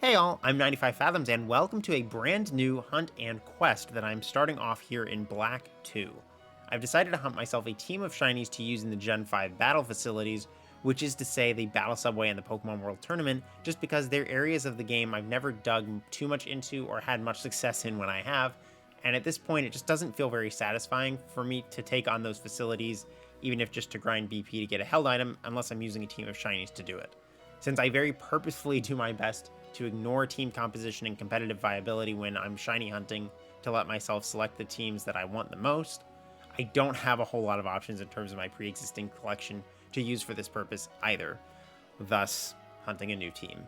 Hey all, I'm 95 Fathoms and welcome to a brand new hunt and quest that I'm starting off here in Black 2. I've decided to hunt myself a team of shinies to use in the Gen 5 battle facilities, which is to say the Battle Subway and the Pokemon World Tournament, just because they're areas of the game I've never dug too much into or had much success in when I have, and at this point it just doesn't feel very satisfying for me to take on those facilities, even if just to grind BP to get a held item, unless I'm using a team of shinies to do it. Since I very purposefully do my best to ignore team composition and competitive viability when I'm shiny hunting to let myself select the teams that I want the most, I don't have a whole lot of options in terms of my pre-existing collection to use for this purpose either, thus hunting a new team.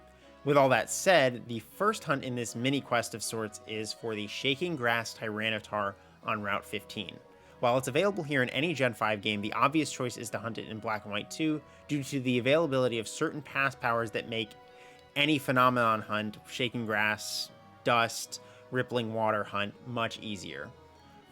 With all that said, the first hunt in this mini quest of sorts is for the Shaking Grass Tyranitar on Route 15. While it's available here in any Gen 5 game, the obvious choice is to hunt it in Black and White 2 due to the availability of certain pass powers that make any phenomenon hunt, shaking grass, dust, rippling water hunt much easier.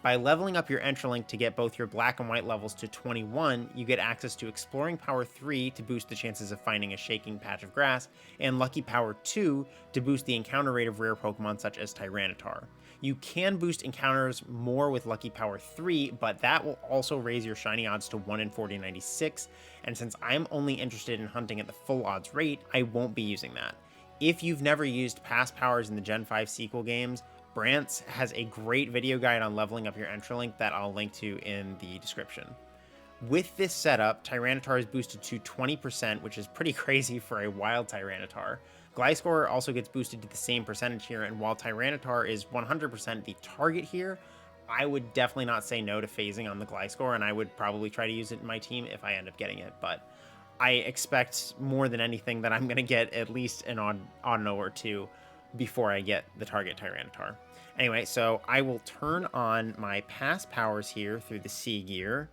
By leveling up your Entralink to get both your Black and White levels to 21, you get access to Exploring Power 3 to boost the chances of finding a shaking patch of grass, and Lucky Power 2 to boost the encounter rate of rare Pokemon such as Tyranitar. You can boost encounters more with Lucky Power 3, but that will also raise your shiny odds to 1 in 4096, and since I'm only interested in hunting at the full odds rate, I won't be using that. If you've never used past powers in the Gen 5 sequel games, Brant's has a great video guide on leveling up your Entralink that I'll link to in the description. With this setup, Tyranitar is boosted to 20%, which is pretty crazy for a wild Tyranitar. Gliscor also gets boosted to the same percentage here, and while Tyranitar is 100% the target here, I would definitely not say no to phasing on the Gliscor, and I would probably try to use it in my team if I end up getting it, but I expect more than anything that I'm going to get at least an Audino or two before I get the target Tyranitar. Anyway, so I will turn on my pass powers here through the C gear,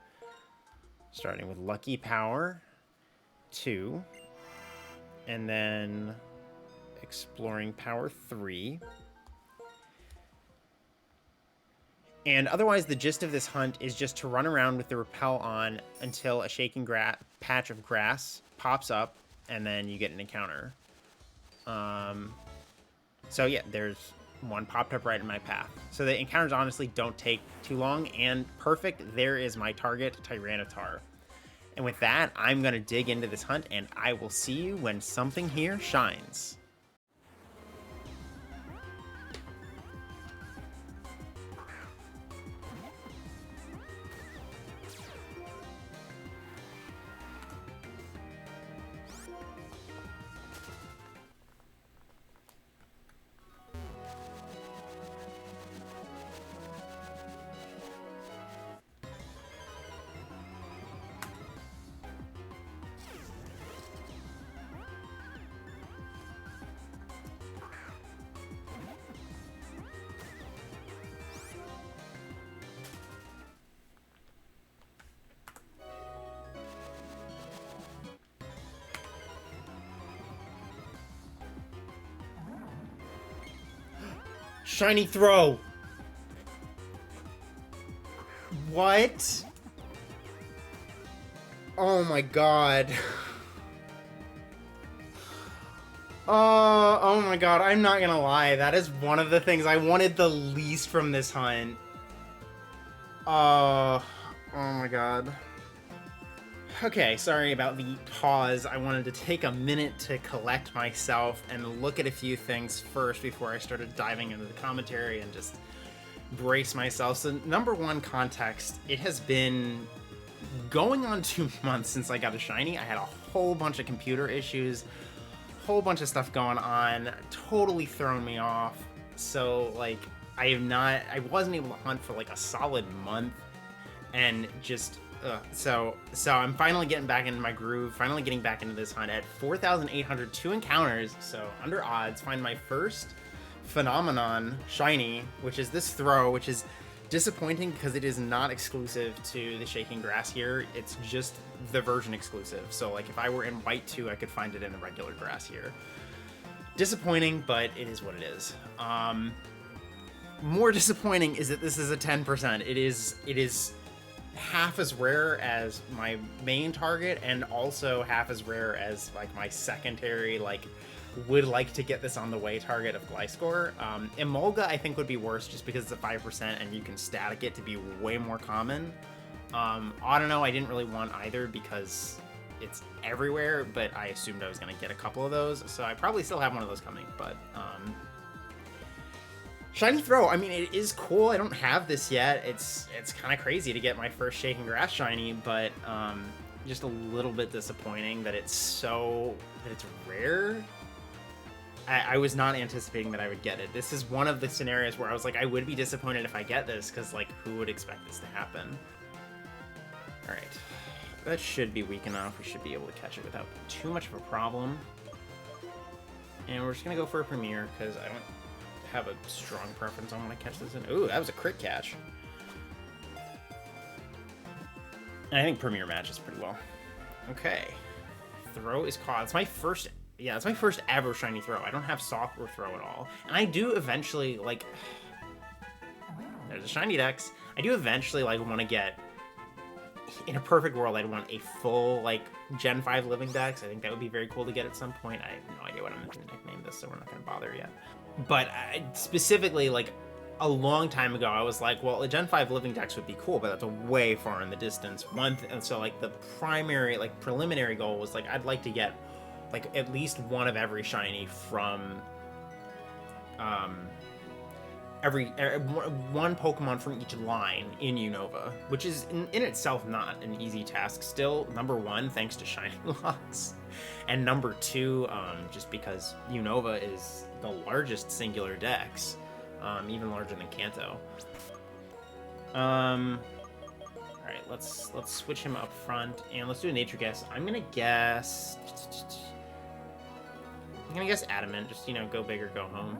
starting with Lucky Power 2, and then Exploring Power 3. And otherwise, the gist of this hunt is just to run around with the Repel on until a shaking patch of grass pops up, and then you get an encounter. So yeah, there's one popped up right in my path. So the encounters honestly don't take too long, and perfect, there is my target, Tyranitar. And with that, I'm going to dig into this hunt, and I will see you when something here shines. Shiny Throh! What? Oh my god. Oh my god, I'm not gonna lie. That is one of the things I wanted the least from this hunt. Oh my god. Okay, sorry about the pause. I wanted to take a minute to collect myself and look at a few things first before I started diving into the commentary and just brace myself. So number one, context. It has been going on 2 months since I got a shiny. I had a whole bunch of computer issues, whole bunch of stuff going on, totally thrown me off. So like I wasn't able to hunt for like a solid month, and just so I'm finally getting back into my groove, finally getting back into this hunt at 4,802 encounters, so under odds, find my first phenomenon shiny, which is this Throh, which is disappointing because it is not exclusive to the Shaking Grass here. It's just the version exclusive. So like if I were in White 2, I could find it in the regular grass here. Disappointing, but it is what it is. More disappointing is that this is a 10%. It is half as rare as my main target, and also half as rare as like my secondary like would like to get this on the way target of Gliscor. Emolga I think would be worse just because it's a 5% and you can static it to be way more common. Audino I didn't really want either because it's everywhere, but I assumed I was going to get a couple of those, so I probably still have one of those coming, but Shiny Throh, I mean, it is cool. I don't have this yet. It's kind of crazy to get my first Shaking Grass Shiny, but just a little bit disappointing that it's rare. I was not anticipating that I would get it. This is one of the scenarios where I was like, I would be disappointed if I get this, because, like, who would expect this to happen? Alright. That should be weak enough. We should be able to catch it without too much of a problem. And we're just going to go for a Premier, because I don't have a strong preference on when I catch this in. Ooh, that was a crit catch. And I think Premier matches pretty well. Okay. Throh is caught. It's my first... Yeah, it's my first ever Shiny Throh. I don't have Soft or Throw at all. And I do eventually, like... There's a Shiny Dex. I do eventually, like, want to get... In a perfect world, I'd want a full, like, Gen 5 Living Dex. I think that would be very cool to get at some point. I have no idea what I'm going to nickname this, so we're not going to bother yet. But specifically, like, a long time ago, I was like, well, a Gen 5 Living Dex would be cool, but that's way far in the distance. And so, like, the primary, like, preliminary goal was, like, I'd like to get, like, at least one of every shiny from, one Pokemon from each line in Unova, which is in itself not an easy task still. Number one, thanks to Shining Locks. And number two, just because Unova is the largest singular dex, even larger than Kanto. Alright, let's switch him up front, and let's do a nature guess. I'm gonna guess Adamant, just, you know, go big or go home.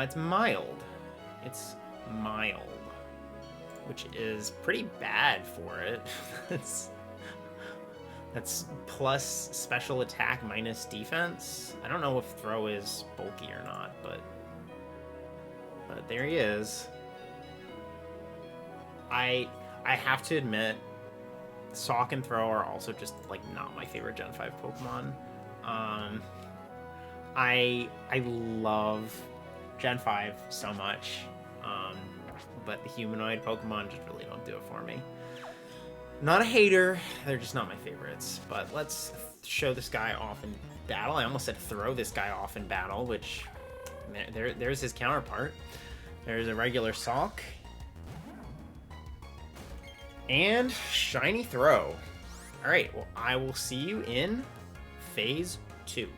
It's mild. It's mild, which is pretty bad for it. That's plus special attack minus defense. I don't know if Throh is bulky or not, but there he is. I have to admit, Sawk and Throh are also just, like, not my favorite Gen 5 Pokemon. I love Gen 5 so much, but the humanoid Pokemon just really don't do it for me. Not a hater, they're just not my favorites. But let's show this guy off in battle. I almost said throw this guy off in battle, which there's his counterpart. There's a regular Sawk. And Shiny Throh. Alright, well, I will see you in Phase 2.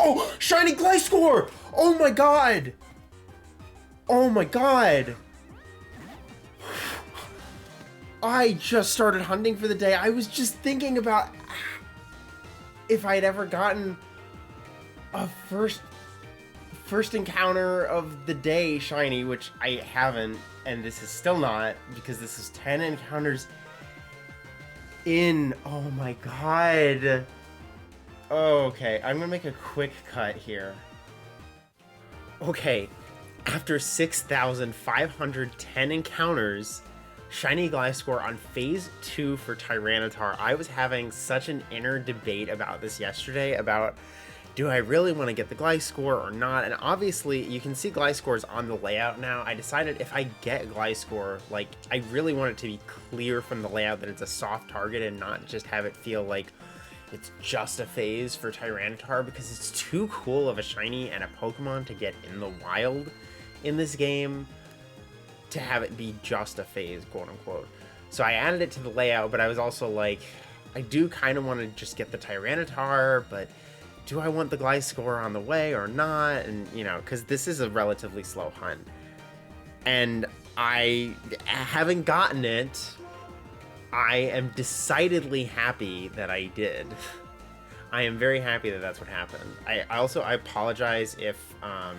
Oh, Shiny Gliscor! Oh my god! Oh my god! I just started hunting for the day. I was just thinking about if I'd ever gotten a first encounter of the day shiny, which I haven't, and this is still not, because this is 10 encounters in. Oh my god. Okay, I'm gonna make a quick cut here. Okay, after 6,510 encounters, Shiny Gliscor on Phase 2 for Tyranitar. I was having such an inner debate about this yesterday, about do I really want to get the Gliscor or not? And obviously, you can see Gliscor's on the layout now. I decided if I get Gliscor, like, I really want it to be clear from the layout that it's a soft target and not just have it feel like it's just a phase for Tyranitar, because it's too cool of a shiny and a Pokemon to get in the wild in this game. to have it be just a phase, quote unquote. So I added it to the layout, but I was also like, I do kind of want to just get the Tyranitar, but do I want the Gliscor on the way or not? And, you know, because this is a relatively slow hunt. And having gotten it, I am decidedly happy that I did. I am very happy that that's what happened. I apologize if, I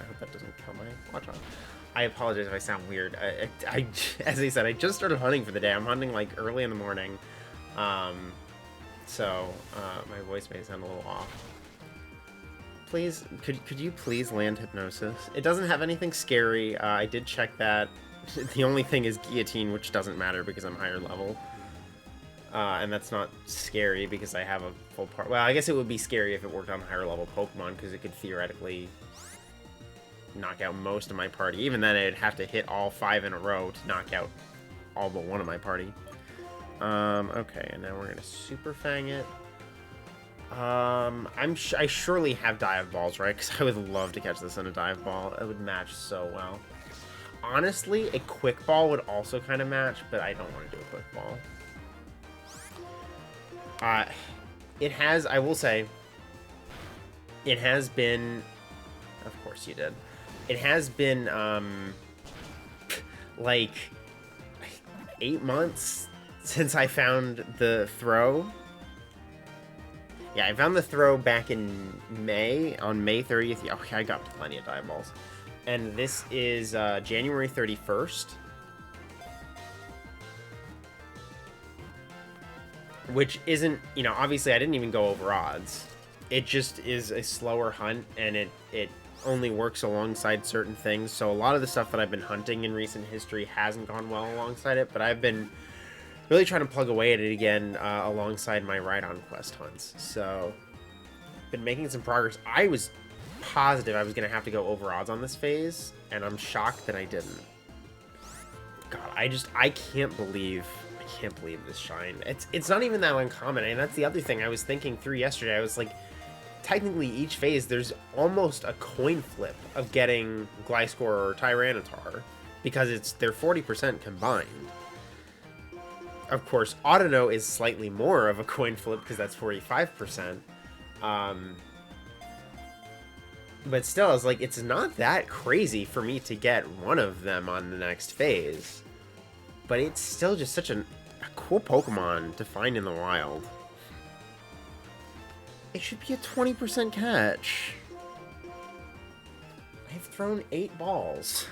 hope that doesn't kill my watch on. I apologize if I sound weird. As I said, I just started hunting for the day. I'm hunting like early in the morning. So my voice may sound a little off. Please, could you please land Hypnosis? It doesn't have anything scary. I did check that. The only thing is Guillotine, which doesn't matter because I'm higher level. And that's not scary because I have a full part. Well, I guess it would be scary if it worked on higher level Pokemon because it could theoretically knock out most of my party. Even then, it'd have to hit all 5 in a row to knock out all but one of my party. Okay, and now we're gonna Super Fang it. I surely have Dive Balls, right? Because I would love to catch this in a Dive Ball. It would match so well. Honestly, a Quick Ball would also kind of match, but I don't want to do a Quick Ball. It has, I will say, it has been, of course you did. It has been, like, 8 months since I found the Throh. Yeah, I found the Throh back in May, on May 30th. Yeah, okay, I got plenty of Dive Balls. And this is January 31st. Which isn't, you know, obviously I didn't even go over odds. It just is a slower hunt, and it only works alongside certain things. So a lot of the stuff that I've been hunting in recent history hasn't gone well alongside it, but I've been really trying to plug away at it again alongside my Ride-on Quest hunts. So, been making some progress. I was positive I was going to have to go over odds on this phase, and I'm shocked that I didn't. God, I can't believe this shine. It's not even that uncommon, and that's the other thing I was thinking through yesterday. I was like, technically each phase there's almost a coin flip of getting Gliscor or Tyranitar because they're 40% combined. Of course, Audino is slightly more of a coin flip because that's 45%. But still, I was like, it's not that crazy for me to get one of them on the next phase. But it's still just such a cool Pokemon to find in the wild. It should be a 20% catch. I've thrown 8 balls.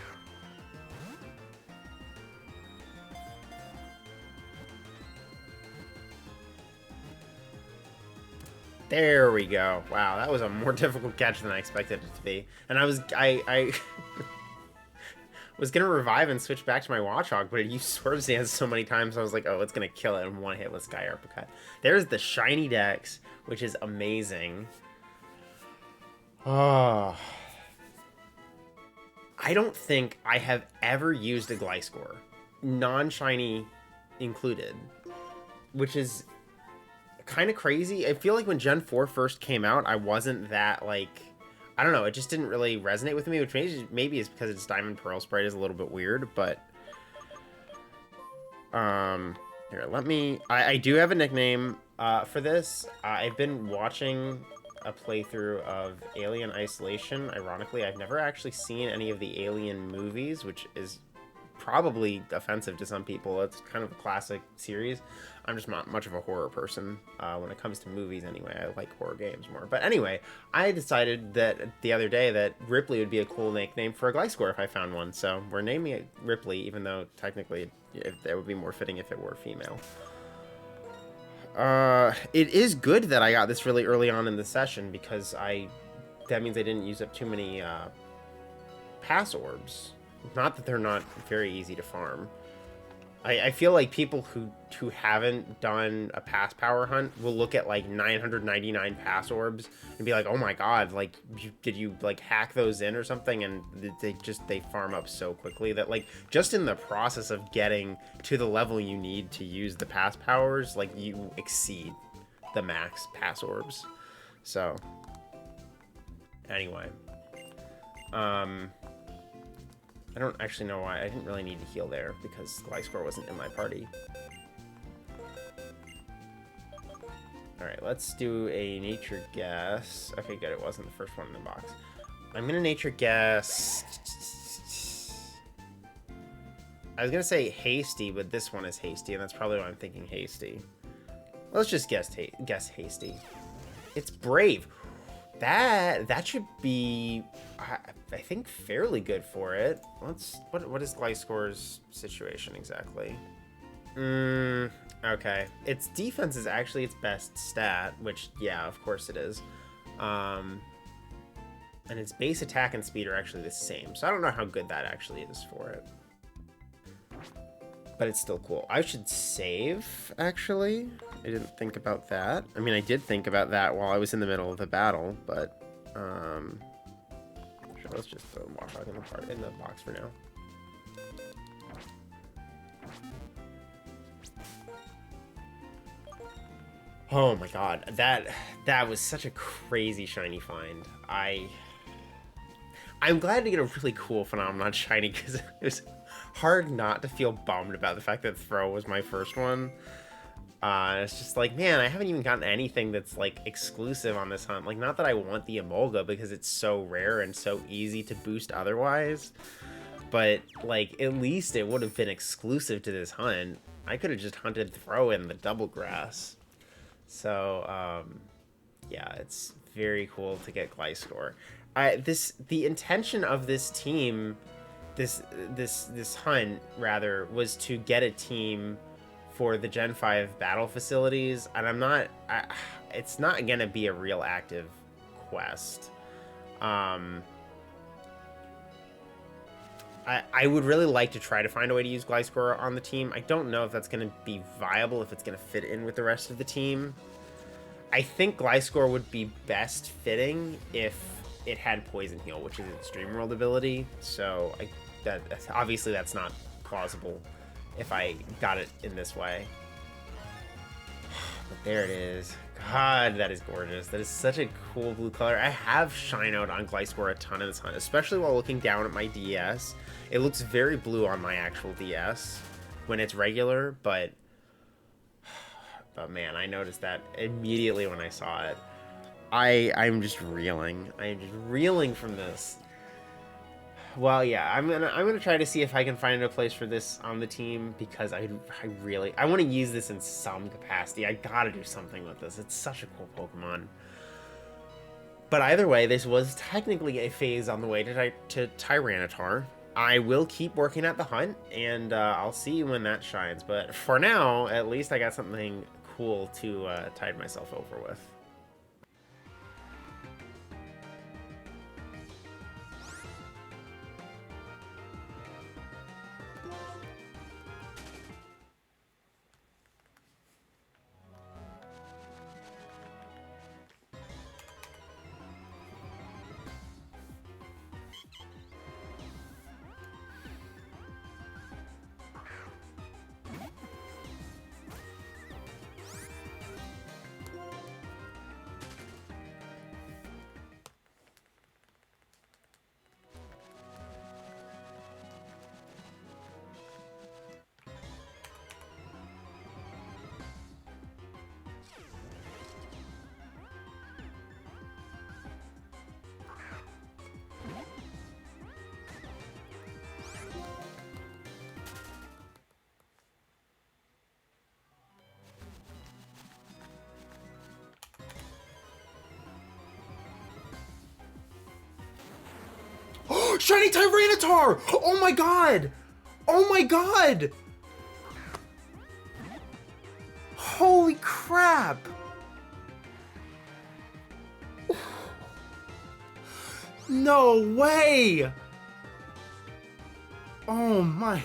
There we go. Wow, that was a more difficult catch than I expected it to be. And I was gonna revive and switch back to my Watchog, but it used Swerve Stance so many times, I was like, oh, it's gonna kill it in one hit with Sky Uppercut. There's the shiny Dex, which is amazing. Oh. I don't think I have ever used a Gliscor, non-shiny included, which is kind of crazy. I feel like when Gen 4 first came out, I wasn't that, like, I don't know, it just didn't really resonate with me, which maybe is because its Diamond Pearl sprite is a little bit weird, but here, let me, I do have a nickname for this. I've been watching a playthrough of Alien Isolation. Ironically, I've never actually seen any of the Alien movies, which is probably offensive to some people. It's kind of a classic series. I'm just not much of a horror person when it comes to movies anyway. I like horror games more. But anyway, I decided that the other day that Ripley would be a cool nickname for a Gliscor if I found one. So we're naming it Ripley, even though technically it would be more fitting if it were female. It is good that I got this really early on in the session because that means I didn't use up too many pass orbs. Not that they're not very easy to farm. I feel like people who haven't done a pass power hunt will look at like 999 pass orbs and be like, oh my god, like did you like hack those in or something? And they farm up so quickly that like just in the process of getting to the level you need to use the pass powers, like you exceed the max pass orbs. So anyway, I don't actually know why. I didn't really need to heal there because Gliscor wasn't in my party. Alright, let's do a nature guess. Okay, good. It wasn't the first one in the box. I'm going to nature guess... I was going to say hasty, but this one is hasty, and that's probably why I'm thinking hasty. Let's just guess hasty. It's brave. That should be, I think, fairly good for it. What is Gliscor's situation exactly? Okay. Its defense is actually its best stat, which, yeah, of course it is. And its base attack and speed are actually the same, so I don't know how good that actually is for it. But it's still cool. I should save, actually. I didn't think about that. I mean, I did think about that while I was in the middle of the battle, but, sure, let's just throw Warthog in the box for now. Oh my god, that was such a crazy shiny find. I'm glad to get a really cool Phenomenon shiny, because it was hard not to feel bummed about the fact that Throh was my first one. It's just like, man, I haven't even gotten anything that's, like, exclusive on this hunt. Like, not that I want the Emolga, because it's so rare and so easy to boost otherwise. But, like, at least it would have been exclusive to this hunt. I could have just hunted Throh in the double grass. So, yeah, it's very cool to get Gliscor. The intention of this team, this hunt, rather, was to get a team for the Gen 5 battle facilities, and it's not gonna be a real active quest. I would really like to try to find a way to use Gliscor on the team. I don't know if that's gonna be viable, if it's gonna fit in with the rest of the team. I think Gliscor would be best fitting if it had Poison Heal, which is its Dream World ability, so obviously that's not plausible if I got it in this way. But there it is. God, that is gorgeous. That is such a cool blue color. I have Shinoed on Gliscor a ton in this hunt, especially while looking down at my DS. It looks very blue on my actual DS when it's regular, but man, I noticed that immediately when I saw it. I'm just reeling. I am just reeling from this. Well, yeah, I'm gonna try to see if I can find a place for this on the team, because I want to use this in some capacity. I gotta do something with this. It's such a cool Pokemon. But either way, this was technically a phase on the way to Tyranitar. I will keep working at the hunt, and I'll see when that shines. But for now, at least I got something cool to tide myself over with. Shiny Tyranitar! Oh my god! Oh my god! Holy crap! No way! Oh my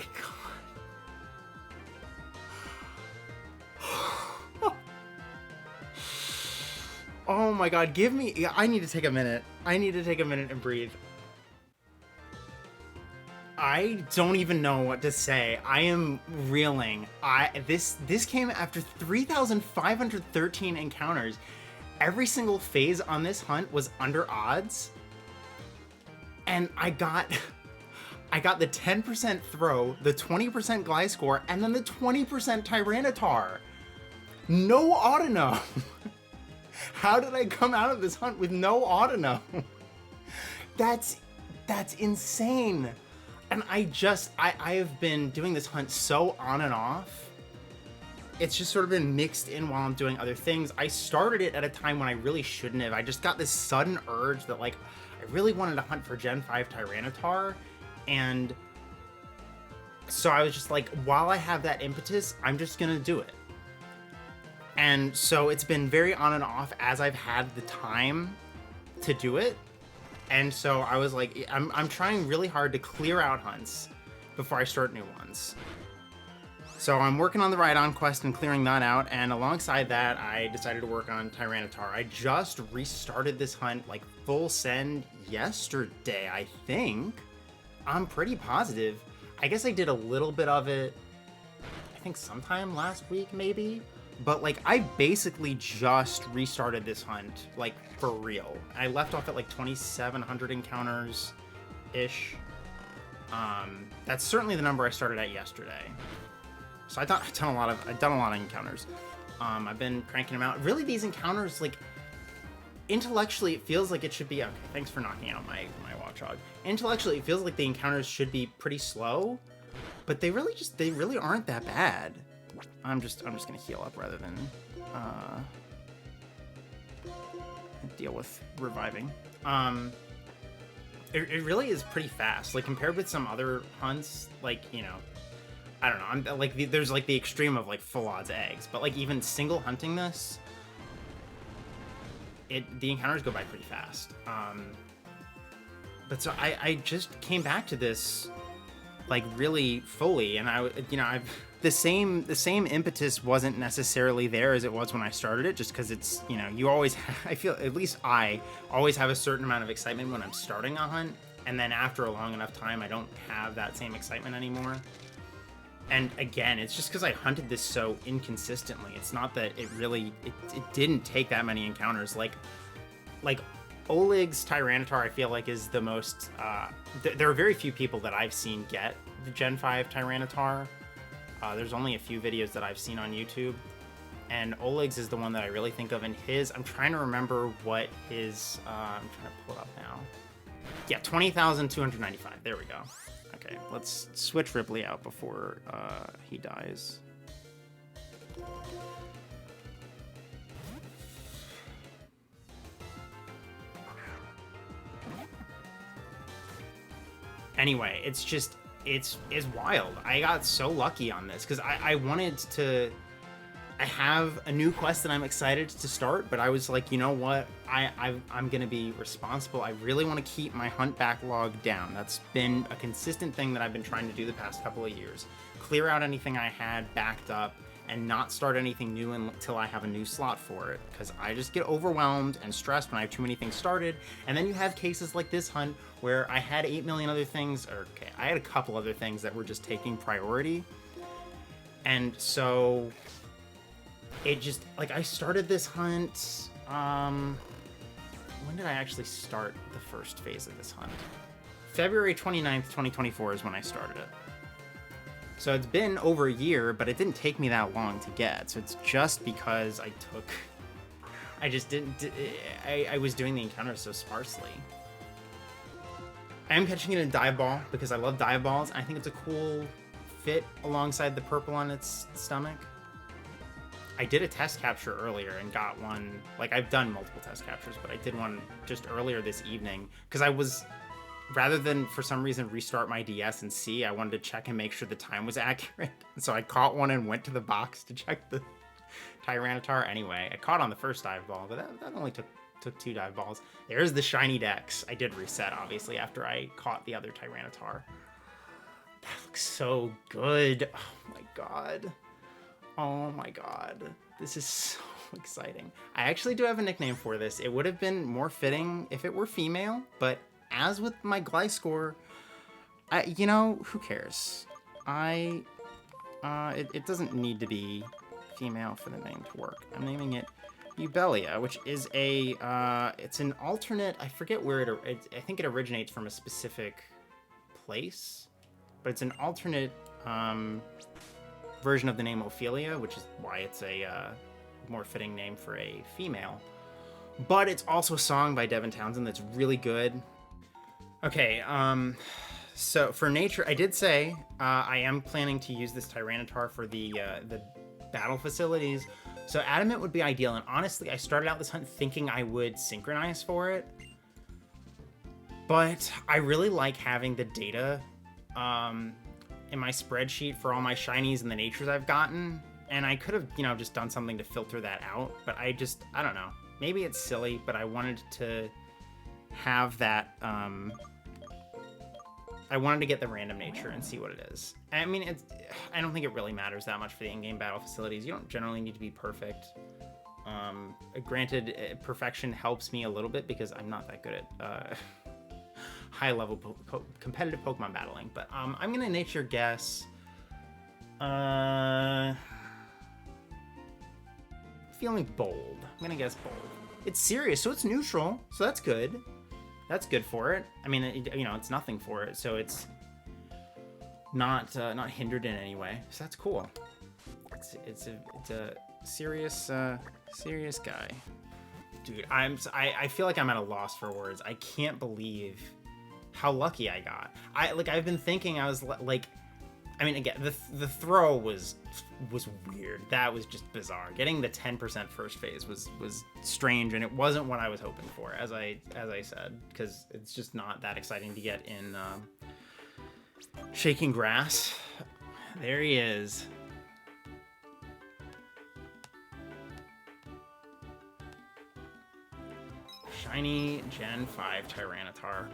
god. Oh my god, give me... I need to take a minute. I need to take a minute and breathe. I don't even know what to say. I am reeling. This came after 3,513 encounters. Every single phase on this hunt was under odds. And I got I got the 10% Throh, the 20% Gliscor, and then the 20% Tyranitar. No Autognome. How did I come out of this hunt with no Autognome? That's insane. And I have been doing this hunt so on and off. It's just sort of been mixed in while I'm doing other things. I started it at a time when I really shouldn't have. I just got this sudden urge that, like, I really wanted to hunt for Gen 5 Tyranitar. And so I was just like, while I have that impetus, I'm just going to do it. And so it's been very on and off as I've had the time to do it. And so I was like, I'm trying really hard to clear out hunts before I start new ones. So I'm working on the Rhydon quest and clearing that out, and alongside that, I decided to work on Tyranitar. I just restarted this hunt, like, full send yesterday, I think. I'm pretty positive. I guess I did a little bit of it, I think sometime last week, maybe? But, like, I basically just restarted this hunt, like, for real. I left off at, like, 2,700 encounters-ish. That's certainly the number I started at yesterday. So I've done a lot of encounters. I've been cranking them out. Really, these encounters, like, intellectually, it feels like it should be... Okay, thanks for knocking out my Watchog. Intellectually, it feels like the encounters should be pretty slow, but they really aren't that bad. I'm just gonna heal up rather than deal with reviving. It really is pretty fast. Like, compared with some other hunts, like, you know, I don't know. I'm like, there's like the extreme of like full odds eggs, but like even single hunting this, the encounters go by pretty fast. But so I just came back to this like really fully, and the same impetus wasn't necessarily there as it was when I started it, just because it's, you know, you always I feel, at least I always have a certain amount of excitement when I'm starting a hunt, and then after a long enough time I don't have that same excitement anymore. And again, it's just because I hunted this so inconsistently. It's not that it didn't take that many encounters. Like Oleg's Tyranitar, I feel like, is the most... there are very few people that I've seen get the Gen 5 Tyranitar. There's only a few videos that I've seen on YouTube. And Oleg's is the one that I really think of. And I'm trying to remember what his... I'm trying to pull it up now. Yeah, 20,295. There we go. Okay, let's switch Ripley out before he dies. Anyway, it's wild. I got so lucky on this because I wanted to... I have a new quest that I'm excited to start, but I was like, you know what? I'm going to be responsible. I really want to keep my hunt backlog down. That's been a consistent thing that I've been trying to do the past couple of years. Clear out anything I had backed up and not start anything new until I have a new slot for it, because I just get overwhelmed and stressed when I have too many things started. And then you have cases like this hunt where I had 8 million other things, I had a couple other things that were just taking priority. And so... it just, like, I started this hunt, when did I actually start the first phase of this hunt? February 29th, 2024 is when I started it. So it's been over a year, but it didn't take me that long to get. So it's just because I was doing the encounters so sparsely. I am catching it in Dive Ball because I love Dive Balls. I think it's a cool fit alongside the purple on its stomach. I did a test capture earlier and got one, like, I've done multiple test captures, but I did one just earlier this evening because I was, rather than for some reason restart my DS and see, I wanted to check and make sure the time was accurate. So I caught one and went to the box to check the Tyranitar. Anyway, I caught on the first dive ball, but that only took 2 dive balls. There's the shiny Dex. I did reset, obviously, after I caught the other Tyranitar. That looks so good. Oh my god. Oh my god, this is so exciting. I actually do have a nickname for this. It would have been more fitting if it were female, but as with my Gliscor, you know, who cares? It doesn't need to be female for the name to work. I'm naming it Ubelia, which is it's an alternate, I forget where I think it originates from a specific place, but it's an alternate version of the name Ophelia, which is why it's a more fitting name for a female. But it's also a song by Devin Townsend that's really good. Okay, so for nature, I did say I am planning to use this Tyranitar for the battle facilities. So Adamant would be ideal, and honestly, I started out this hunt thinking I would synchronize for it. But I really like having the data in my spreadsheet for all my shinies and the natures I've gotten. And I could have, just done something to filter that out. But I don't know. Maybe it's silly, but I wanted to have that. I wanted to get the random nature and see what it is. I mean, I don't think it really matters that much for the in-game battle facilities. You don't generally need to be perfect. Granted, perfection helps me a little bit because I'm not that good at high-level competitive Pokemon battling. But I'm going to nature guess... feeling bold. I'm going to guess bold. It's serious, so it's neutral, so that's good. That's good for it. I mean, it's nothing for it, so it's not hindered in any way. So that's cool. It's a serious guy, dude. I feel like I'm at a loss for words. I can't believe how lucky I got. I've been thinking I was like. I mean, again, the throw was weird. That was just bizarre. Getting the 10% first phase was strange, and it wasn't what I was hoping for, as I said, because it's just not that exciting to get in Shaking Grass. There he is. Shiny Gen 5 Tyranitar.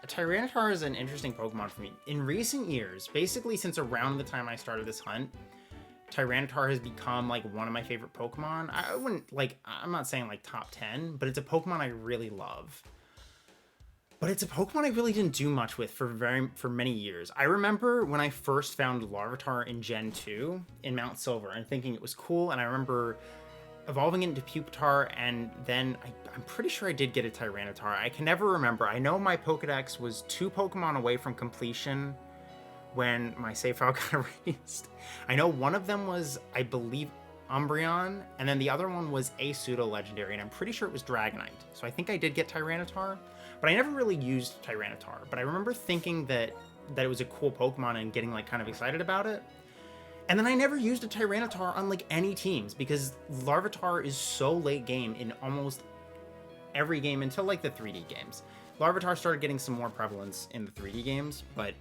Tyranitar is an interesting Pokemon for me. In recent years, basically since around the time I started this hunt, Tyranitar has become like one of my favorite Pokemon. I'm not saying like top 10, but it's a Pokemon I really love. But it's a Pokemon I really didn't do much with for many years. I remember when I first found Larvitar in Gen 2 in Mount Silver and thinking it was cool, and I remember evolving into Pupitar, and then I'm pretty sure I did get a Tyranitar. I can never remember. I know my Pokedex was 2 Pokemon away from completion when my save file got erased. I know one of them was, I believe, Umbreon, and then the other one was a pseudo-legendary, and I'm pretty sure it was Dragonite. So I think I did get Tyranitar, but I never really used Tyranitar. But I remember thinking that it was a cool Pokemon and getting like kind of excited about it. And then I never used a Tyranitar on like any teams because Larvitar is so late game in almost every game until like the 3D games. Larvitar started getting some more prevalence in the 3D games, but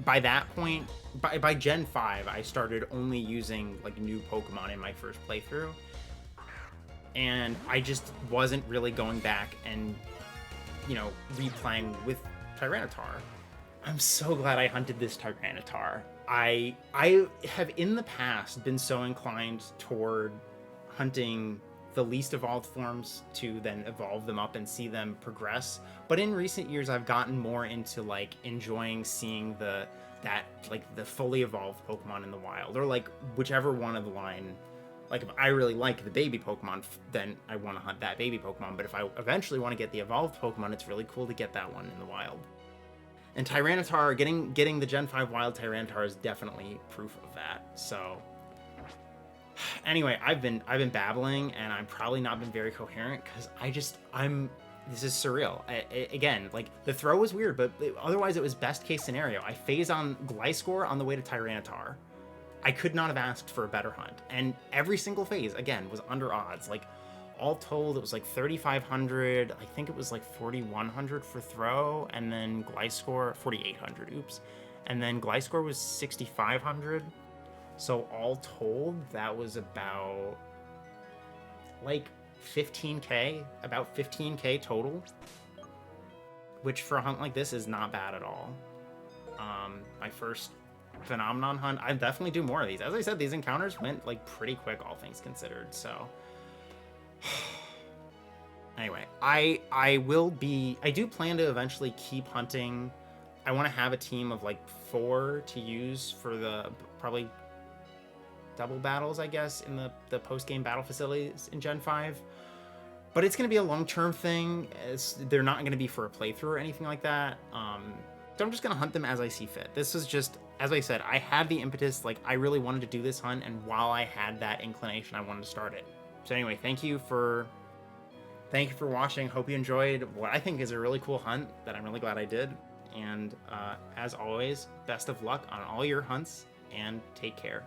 by that point, by Gen 5, I started only using like new Pokemon in my first playthrough. And I just wasn't really going back and, replaying with Tyranitar. I'm so glad I hunted this Tyranitar. I have in the past been so inclined toward hunting the least evolved forms to then evolve them up and see them progress. But in recent years, I've gotten more into like enjoying seeing the fully evolved Pokemon in the wild, or like whichever one of the line. Like if I really like the baby Pokemon, then I want to hunt that baby Pokemon. But if I eventually want to get the evolved Pokemon, it's really cool to get that one in the wild. And Tyranitar, getting the Gen 5 Wild Tyranitar is definitely proof of that. So, anyway, I've been babbling, and I've probably not been very coherent because this is surreal. Again, like the throw was weird, but otherwise it was best case scenario. I phase on Gliscor on the way to Tyranitar. I could not have asked for a better hunt, and every single phase again was under odds. Like, all told, it was like 3,500. I think it was like 4,100 for throw, and then Gliscor 4,800. Oops, and then Gliscor was 6,500. So all told, that was about like 15k, about 15k total, which for a hunt like this is not bad at all. My first Phenomenon hunt. I'll definitely do more of these. As I said, these encounters went like pretty quick, all things considered. So. Anyway, I do plan to eventually keep hunting. I want to have a team of like 4 to use for the probably double battles, I guess, in the post-game battle facilities in Gen 5. But it's going to be a long-term thing. They're not going to be for a playthrough or anything like that. So I'm just going to hunt them as I see fit. This is just, as I said, I had the impetus. Like, I really wanted to do this hunt, and while I had that inclination, I wanted to start it. So anyway, thank you for watching. Hope you enjoyed what I think is a really cool hunt that I'm really glad I did. And as always, best of luck on all your hunts, and take care.